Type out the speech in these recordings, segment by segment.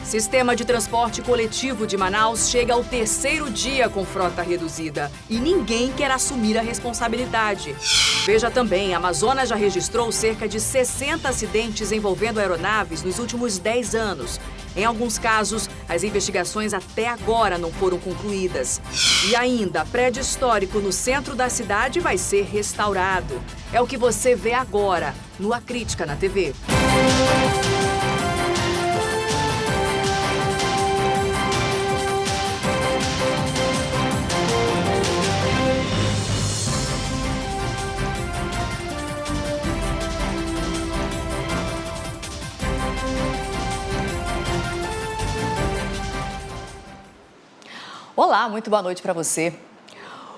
Sistema de transporte coletivo de Manaus chega ao 3º dia com frota reduzida e ninguém quer assumir a responsabilidade. Veja também, a Amazonas já registrou cerca de 60 acidentes envolvendo aeronaves nos últimos 10 anos. Em alguns casos, as investigações até agora não foram concluídas. E ainda, prédio histórico no centro da cidade vai ser restaurado. É o que você vê agora no A Crítica na TV. Olá, muito boa noite para você.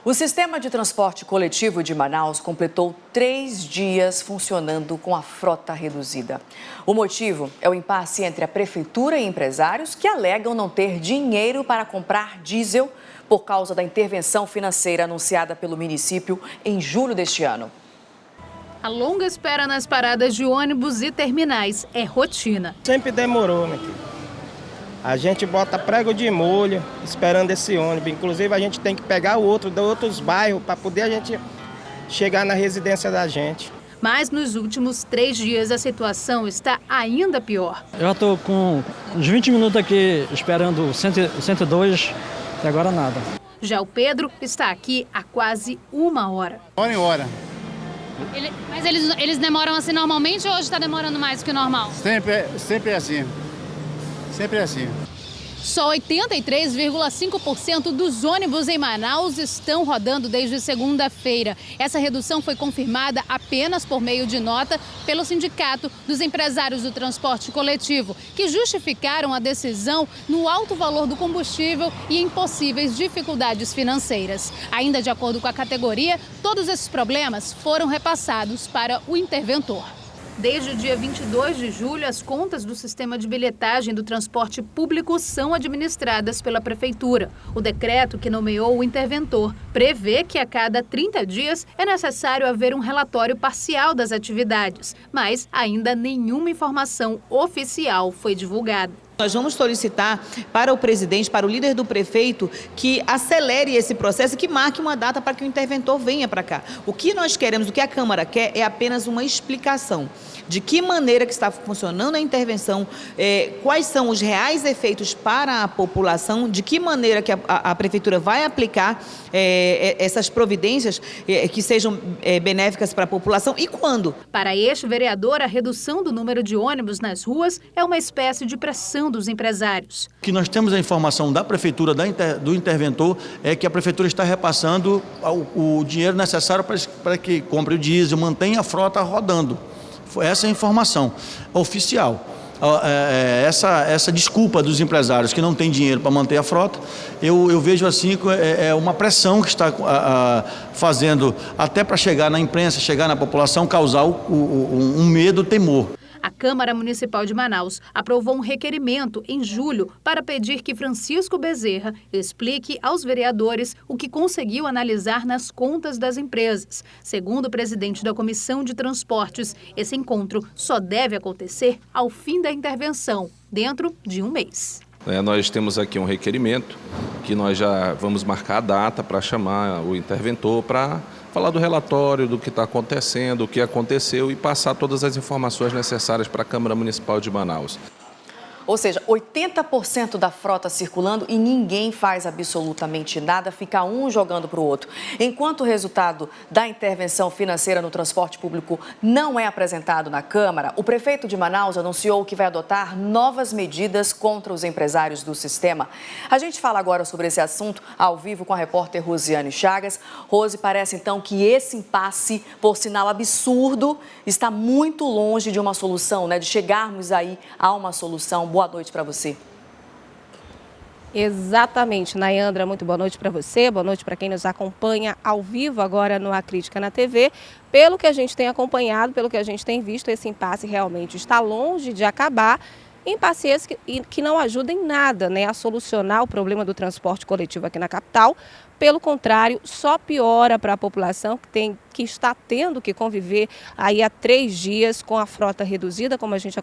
O sistema de transporte coletivo de Manaus completou 3 dias funcionando com a frota reduzida. O motivo é o impasse entre a prefeitura e empresários que alegam não ter dinheiro para comprar diesel por causa da intervenção financeira anunciada pelo município em julho deste ano. A longa espera nas paradas de ônibus e terminais é rotina. Sempre demorou, meu filho. A gente bota prego de molho esperando esse ônibus. Inclusive, a gente tem que pegar o outro de outros bairros para poder a gente chegar na residência da gente. Mas nos últimos 3 dias a situação está ainda pior. Eu já estou com uns 20 minutos aqui esperando 102, até agora nada. Já o Pedro está aqui há quase 1 hora. Hora em hora. Mas eles demoram assim normalmente ou hoje está demorando mais do que o normal? Sempre é assim. Sempre é assim. Só 83,5% dos ônibus em Manaus estão rodando desde segunda-feira. Essa redução foi confirmada apenas por meio de nota pelo Sindicato dos Empresários do Transporte Coletivo, que justificaram a decisão no alto valor do combustível e em possíveis dificuldades financeiras. Ainda de acordo com a categoria, todos esses problemas foram repassados para o interventor. Desde o dia 22 de julho, as contas do sistema de bilhetagem do transporte público são administradas pela Prefeitura. O decreto que nomeou o interventor prevê que a cada 30 dias é necessário haver um relatório parcial das atividades, mas ainda nenhuma informação oficial foi divulgada. Nós vamos solicitar para o presidente, para o líder do prefeito, que acelere esse processo e que marque uma data para que o interventor venha para cá. O que nós queremos, o que a Câmara quer é apenas uma explicação de que maneira que está funcionando a intervenção, quais são os reais efeitos para a população, de que maneira que a Prefeitura vai aplicar essas providências que sejam benéficas para a população e quando. Para este vereador, a redução do número de ônibus nas ruas é uma espécie de pressão dos empresários. Que nós temos a informação da Prefeitura, do interventor, é que a Prefeitura está repassando o dinheiro necessário para que compre o diesel, mantenha a frota rodando. Essa é a informação oficial. Essa desculpa dos empresários que não têm dinheiro para manter a frota, eu vejo assim que é uma pressão que está fazendo até para chegar na imprensa, chegar na população, causar um medo, temor. A Câmara Municipal de Manaus aprovou um requerimento em julho para pedir que Francisco Bezerra explique aos vereadores o que conseguiu analisar nas contas das empresas. Segundo o presidente da Comissão de Transportes, esse encontro só deve acontecer ao fim da intervenção, dentro de 1 mês. Nós temos aqui um requerimento que nós já vamos marcar a data para chamar o interventor para falar do relatório, do que está acontecendo, o que aconteceu e passar todas as informações necessárias para a Câmara Municipal de Manaus. Ou seja, 80% da frota circulando e ninguém faz absolutamente nada, fica um jogando para o outro. Enquanto o resultado da intervenção financeira no transporte público não é apresentado na Câmara, o prefeito de Manaus anunciou que vai adotar novas medidas contra os empresários do sistema. A gente fala agora sobre esse assunto ao vivo com a repórter Rosiane Chagas. Rose, parece então que esse impasse, por sinal absurdo, está muito longe de uma solução, né? De chegarmos aí a uma solução. Boa noite para você. Exatamente, Nayandra, muito boa noite para você, boa noite para quem nos acompanha ao vivo agora no A Crítica na TV. Pelo que a gente tem acompanhado, pelo que a gente tem visto, esse impasse realmente está longe de acabar. Impasse esse que não ajuda em nada, né, a solucionar o problema do transporte coletivo aqui na capital, Pelo contrário, só piora para a população que está tendo que conviver aí há 3 dias com a frota reduzida, como a gente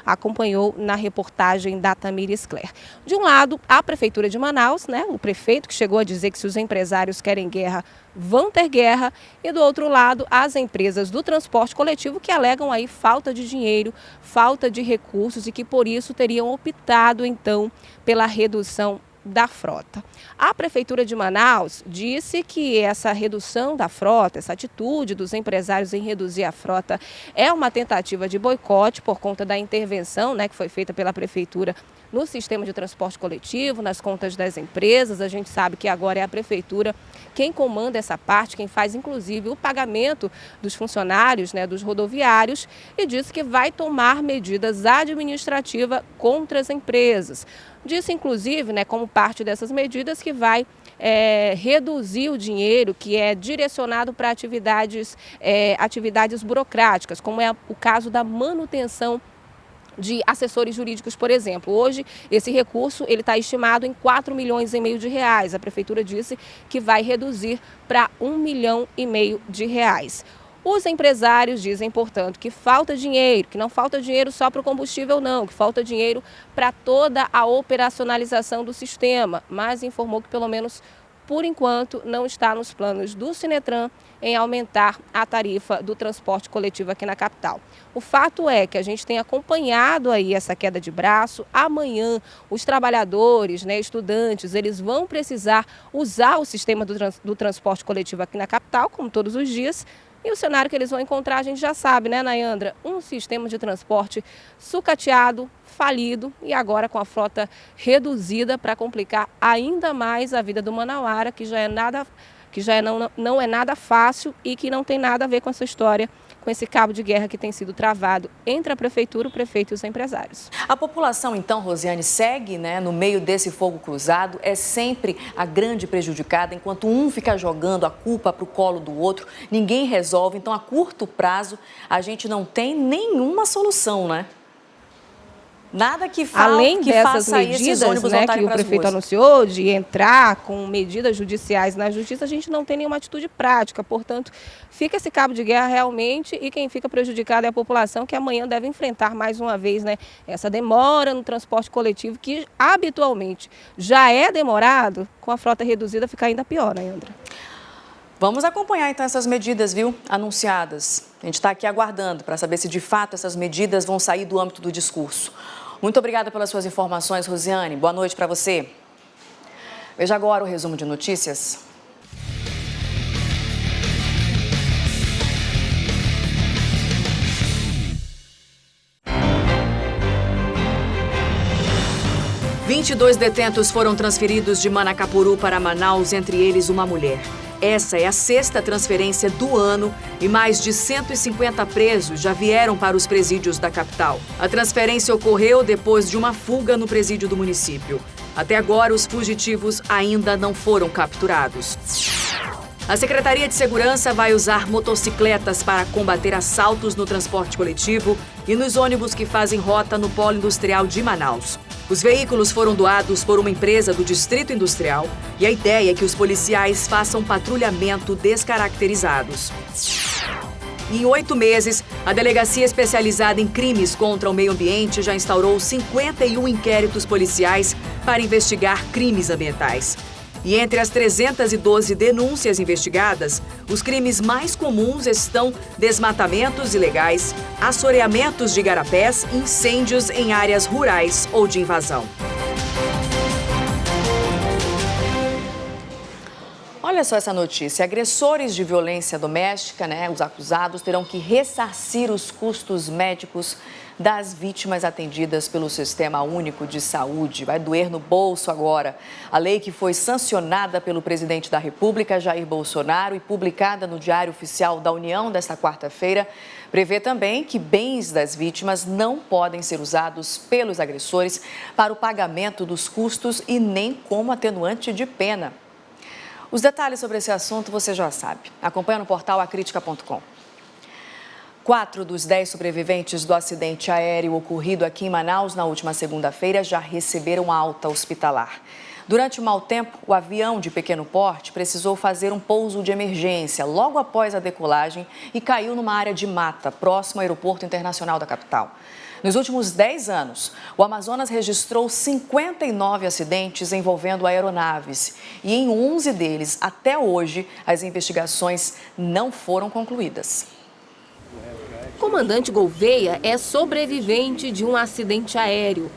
acompanhou na reportagem da Tamires Claire. De um lado, a Prefeitura de Manaus, né, o prefeito que chegou a dizer que se os empresários querem guerra, vão ter guerra, e do outro lado, as empresas do transporte coletivo que alegam aí falta de dinheiro, falta de recursos e que por isso teriam optado então pela redução da frota. A Prefeitura de Manaus disse que essa redução da frota, essa atitude dos empresários em reduzir a frota é uma tentativa de boicote por conta da intervenção, né, que foi feita pela Prefeitura no sistema de transporte coletivo, nas contas das empresas. A gente sabe que agora é a Prefeitura quem comanda essa parte, quem faz inclusive o pagamento dos funcionários, né, dos rodoviários, e disse que vai tomar medidas administrativas contra as empresas. Disse, inclusive, né, como parte dessas medidas, que vai reduzir o dinheiro que é direcionado para atividades burocráticas, como é o caso da manutenção de assessores jurídicos, por exemplo. Hoje, esse recurso está estimado em 4,5 milhões de reais. A Prefeitura disse que vai reduzir para 1,5 milhão de reais. Os empresários dizem, portanto, que falta dinheiro, que não falta dinheiro só para o combustível não, que falta dinheiro para toda a operacionalização do sistema, mas informou que pelo menos por enquanto não está nos planos do Sinetran em aumentar a tarifa do transporte coletivo aqui na capital. O fato é que a gente tem acompanhado aí essa queda de braço. Amanhã os trabalhadores, né, estudantes, eles vão precisar usar o sistema do transporte coletivo aqui na capital, como todos os dias. E o cenário que eles vão encontrar, a gente já sabe, né, Nayandra? Um sistema de transporte sucateado, falido e agora com a frota reduzida para complicar ainda mais a vida do manauara, que não é nada fácil e que não tem nada a ver com essa história, com esse cabo de guerra que tem sido travado entre a Prefeitura, o prefeito e os empresários. A população, então, Rosiane, segue, né, no meio desse fogo cruzado, é sempre a grande prejudicada, enquanto um fica jogando a culpa para o colo do outro, ninguém resolve. Então, a curto prazo, a gente não tem nenhuma solução, né? Nada que além que dessas faça medidas, né, que o prefeito anunciou de entrar com medidas judiciais na justiça, a gente não tem nenhuma atitude prática. Portanto, fica esse cabo de guerra realmente e quem fica prejudicado é a população, que amanhã deve enfrentar mais uma vez, né, essa demora no transporte coletivo, que habitualmente já é demorado, com a frota reduzida fica ainda pior, né, Andra? Vamos acompanhar então essas medidas, viu, anunciadas. A gente está aqui aguardando para saber se de fato essas medidas vão sair do âmbito do discurso. Muito obrigada pelas suas informações, Rosiane. Boa noite para você. Veja agora o resumo de notícias. – 22 detentos foram transferidos de Manacapuru para Manaus, entre eles uma mulher. Essa é a 6ª transferência do ano e mais de 150 presos já vieram para os presídios da capital. A transferência ocorreu depois de uma fuga no presídio do município. Até agora, os fugitivos ainda não foram capturados. A Secretaria de Segurança vai usar motocicletas para combater assaltos no transporte coletivo e nos ônibus que fazem rota no polo industrial de Manaus. Os veículos foram doados por uma empresa do Distrito Industrial e a ideia é que os policiais façam patrulhamento descaracterizados. Em 8 meses, a Delegacia Especializada em Crimes contra o Meio Ambiente já instaurou 51 inquéritos policiais para investigar crimes ambientais. E entre as 312 denúncias investigadas, os crimes mais comuns estão desmatamentos ilegais, assoreamentos de igarapés, incêndios em áreas rurais ou de invasão. Olha só essa notícia. Agressores de violência doméstica, né, os acusados, terão que ressarcir os custos médicos das vítimas atendidas pelo Sistema Único de Saúde. Vai doer no bolso agora. A lei que foi sancionada pelo presidente da República, Jair Bolsonaro, e publicada no Diário Oficial da União desta quarta-feira, prevê também que bens das vítimas não podem ser usados pelos agressores para o pagamento dos custos e nem como atenuante de pena. Os detalhes sobre esse assunto você já sabe. Acompanha no portal acritica.com. 4 dos 10 sobreviventes do acidente aéreo ocorrido aqui em Manaus na última segunda-feira já receberam alta hospitalar. Durante o mau tempo, o avião de pequeno porte precisou fazer um pouso de emergência logo após a decolagem e caiu numa área de mata, próximo ao aeroporto internacional da capital. Nos últimos 10 anos, o Amazonas registrou 59 acidentes envolvendo aeronaves e em 11 deles, até hoje, as investigações não foram concluídas. Comandante Gouveia é sobrevivente de um acidente aéreo.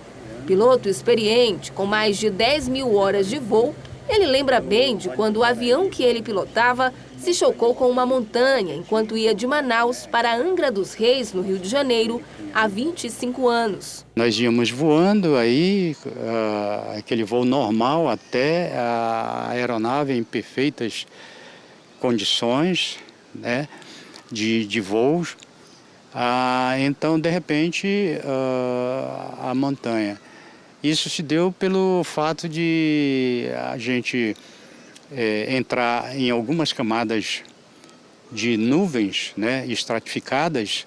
Piloto experiente, com mais de 10 mil horas de voo, ele lembra bem de quando o avião que ele pilotava se chocou com uma montanha enquanto ia de Manaus para Angra dos Reis, no Rio de Janeiro, há 25 anos. Nós íamos voando aí, aquele voo normal até a aeronave em perfeitas condições, né, de voos. Então, de repente, a montanha. Isso se deu pelo fato de a gente entrar em algumas camadas de nuvens, né, estratificadas,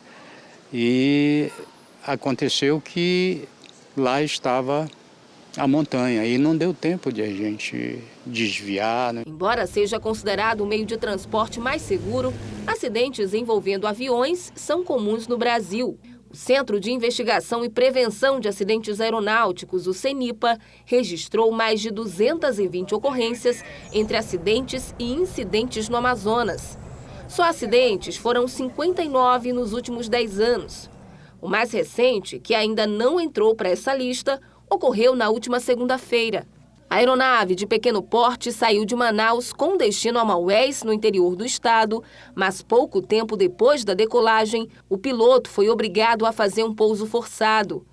e aconteceu que lá estava a montanha e não deu tempo de a gente desviar, né? Embora seja considerado o meio de transporte mais seguro, acidentes envolvendo aviões são comuns no Brasil. O Centro de Investigação e Prevenção de Acidentes Aeronáuticos, o CENIPA, registrou mais de 220 ocorrências entre acidentes e incidentes no Amazonas. Só acidentes foram 59 nos últimos 10 anos. O mais recente, que ainda não entrou para essa lista, ocorreu na última segunda-feira. A aeronave de pequeno porte saiu de Manaus com destino a Maués, no interior do estado, mas pouco tempo depois da decolagem, o piloto foi obrigado a fazer um pouso forçado.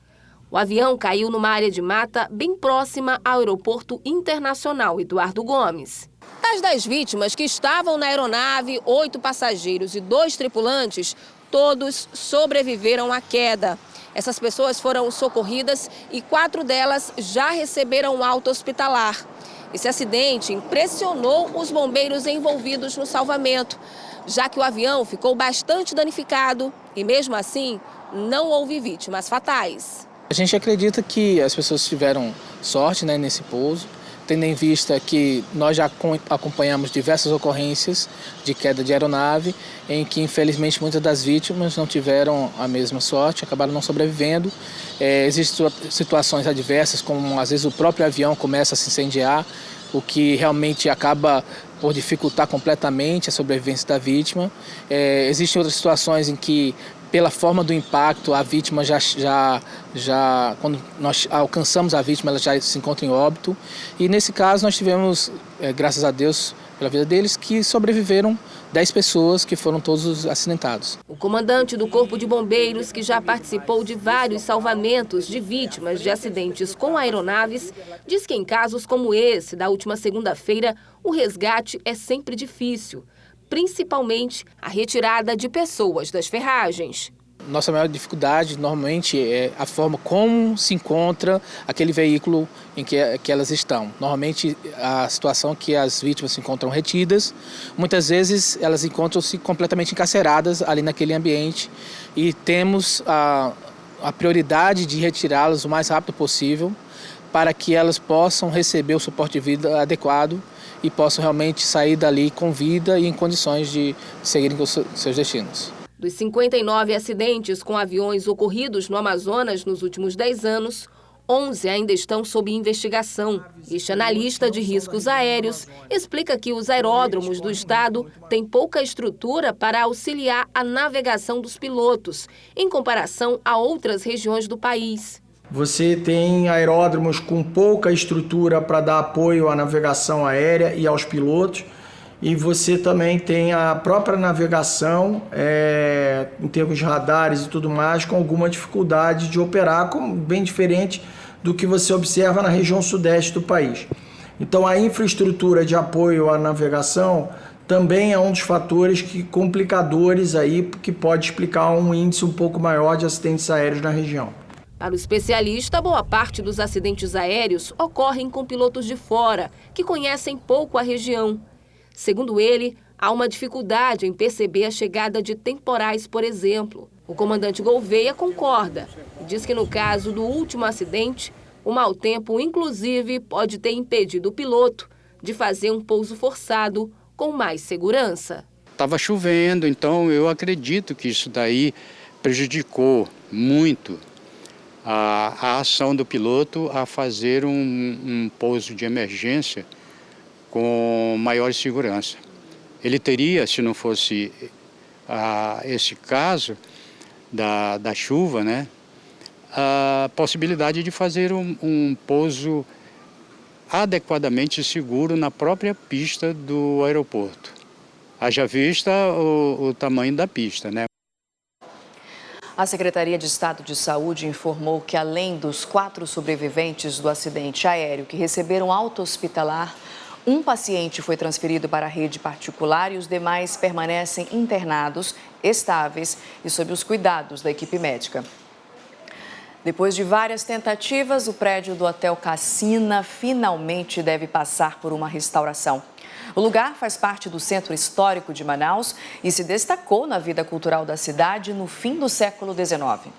O avião caiu numa área de mata bem próxima ao Aeroporto Internacional Eduardo Gomes. Das 10 vítimas que estavam na aeronave, 8 passageiros e 2 tripulantes, todos sobreviveram à queda. Essas pessoas foram socorridas e 4 delas já receberam alta hospitalar. Esse acidente impressionou os bombeiros envolvidos no salvamento, já que o avião ficou bastante danificado e, mesmo assim, não houve vítimas fatais. A gente acredita que as pessoas tiveram sorte, né, nesse pouso, tendo em vista que nós já acompanhamos diversas ocorrências de queda de aeronave, em que infelizmente muitas das vítimas não tiveram a mesma sorte, acabaram não sobrevivendo. Existem situações adversas, como às vezes o próprio avião começa a se incendiar, o que realmente acaba por dificultar completamente a sobrevivência da vítima. Existem outras situações em que, pela forma do impacto, a vítima quando nós alcançamos a vítima, ela já se encontra em óbito. E nesse caso nós tivemos, graças a Deus, pela vida deles, que sobreviveram 10 pessoas que foram todos acidentados. O comandante do Corpo de Bombeiros, que já participou de vários salvamentos de vítimas de acidentes com aeronaves, diz que em casos como esse, da última segunda-feira, o resgate é sempre difícil, principalmente a retirada de pessoas das ferragens. Nossa maior dificuldade, normalmente, é a forma como se encontra aquele veículo em que elas estão. Normalmente, a situação é que as vítimas se encontram retidas, muitas vezes elas encontram-se completamente encarceradas ali naquele ambiente e temos a prioridade de retirá-las o mais rápido possível para que elas possam receber o suporte de vida adequado e possam realmente sair dali com vida e em condições de seguirem com seus destinos. Dos 59 acidentes com aviões ocorridos no Amazonas nos últimos 10 anos, 11 ainda estão sob investigação. Este analista de riscos aéreos explica que os aeródromos do estado têm pouca estrutura para auxiliar a navegação dos pilotos, em comparação a outras regiões do país. Você tem aeródromos com pouca estrutura para dar apoio à navegação aérea e aos pilotos. E você também tem a própria navegação, em termos de radares e tudo mais, com alguma dificuldade de operar, bem diferente do que você observa na região sudeste do país. Então a infraestrutura de apoio à navegação também é um dos fatores complicadores aí, que pode explicar um índice um pouco maior de acidentes aéreos na região. Para o especialista, boa parte dos acidentes aéreos ocorrem com pilotos de fora, que conhecem pouco a região. Segundo ele, há uma dificuldade em perceber a chegada de temporais, por exemplo. O comandante Gouveia concorda e diz que no caso do último acidente, O mau tempo, inclusive, pode ter impedido o piloto de fazer um pouso forçado com mais segurança. Estava chovendo, então eu acredito que isso daí prejudicou muito a ação do piloto a fazer um pouso de emergência com maior segurança. Ele teria, se não fosse esse caso da chuva, né, a possibilidade de fazer um pouso adequadamente seguro na própria pista do aeroporto. Haja vista o tamanho da pista, né? A Secretaria de Estado de Saúde informou que, além dos 4 sobreviventes do acidente aéreo que receberam alta hospitalar, um paciente foi transferido para a rede particular e os demais permanecem internados, estáveis e sob os cuidados da equipe médica. Depois de várias tentativas, o prédio do Hotel Cassina finalmente deve passar por uma restauração. O lugar faz parte do Centro Histórico de Manaus e se destacou na vida cultural da cidade no fim do século XIX.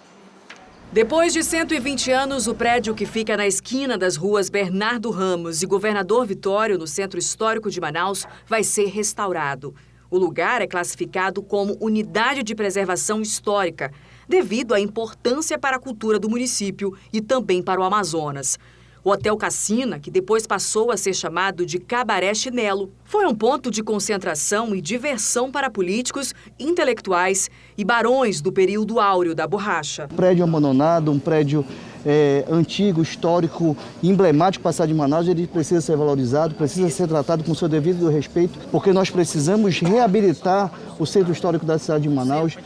Depois de 120 anos, o prédio que fica na esquina das ruas Bernardo Ramos e Governador Vitório, no Centro Histórico de Manaus, vai ser restaurado. O lugar é classificado como Unidade de Preservação Histórica, devido à importância para a cultura do município e também para o Amazonas. O Hotel Cassina, que depois passou a ser chamado de Cabaré Chinelo, foi um ponto de concentração e diversão para políticos, intelectuais e barões do período áureo da borracha. Um prédio abandonado, um prédio antigo, histórico, emblemático para a cidade de Manaus, ele precisa ser valorizado, precisa ser tratado com seu devido respeito, porque nós precisamos reabilitar o centro histórico da cidade de Manaus,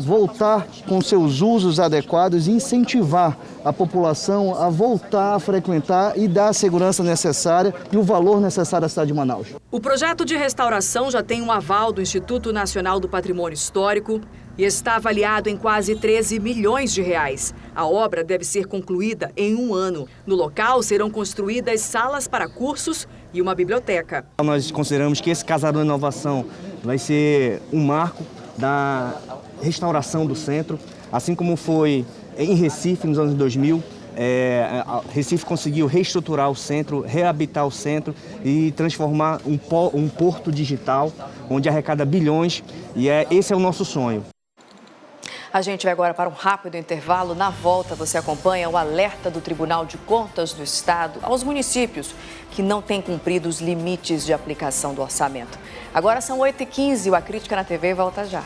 voltar com seus usos adequados e incentivar a população a voltar a frequentar e dar a segurança necessária e o valor necessário à cidade de Manaus. O projeto de restauração já tem um aval do Instituto Nacional do Patrimônio Histórico e está avaliado em quase 13 milhões de reais. A obra deve ser concluída em 1 ano. No local serão construídas salas para cursos e uma biblioteca. Nós consideramos que esse Casarão de Inovação vai ser um marco da restauração do centro, assim como foi em Recife nos anos 2000. Recife conseguiu reestruturar o centro, reabilitar o centro e transformar um porto digital, onde arrecada bilhões, e esse é o nosso sonho. A gente vai agora para um rápido intervalo. Na volta, você acompanha o alerta do Tribunal de Contas do Estado aos municípios que não têm cumprido os limites de aplicação do orçamento. Agora são 8h15 e o A Crítica na TV volta já.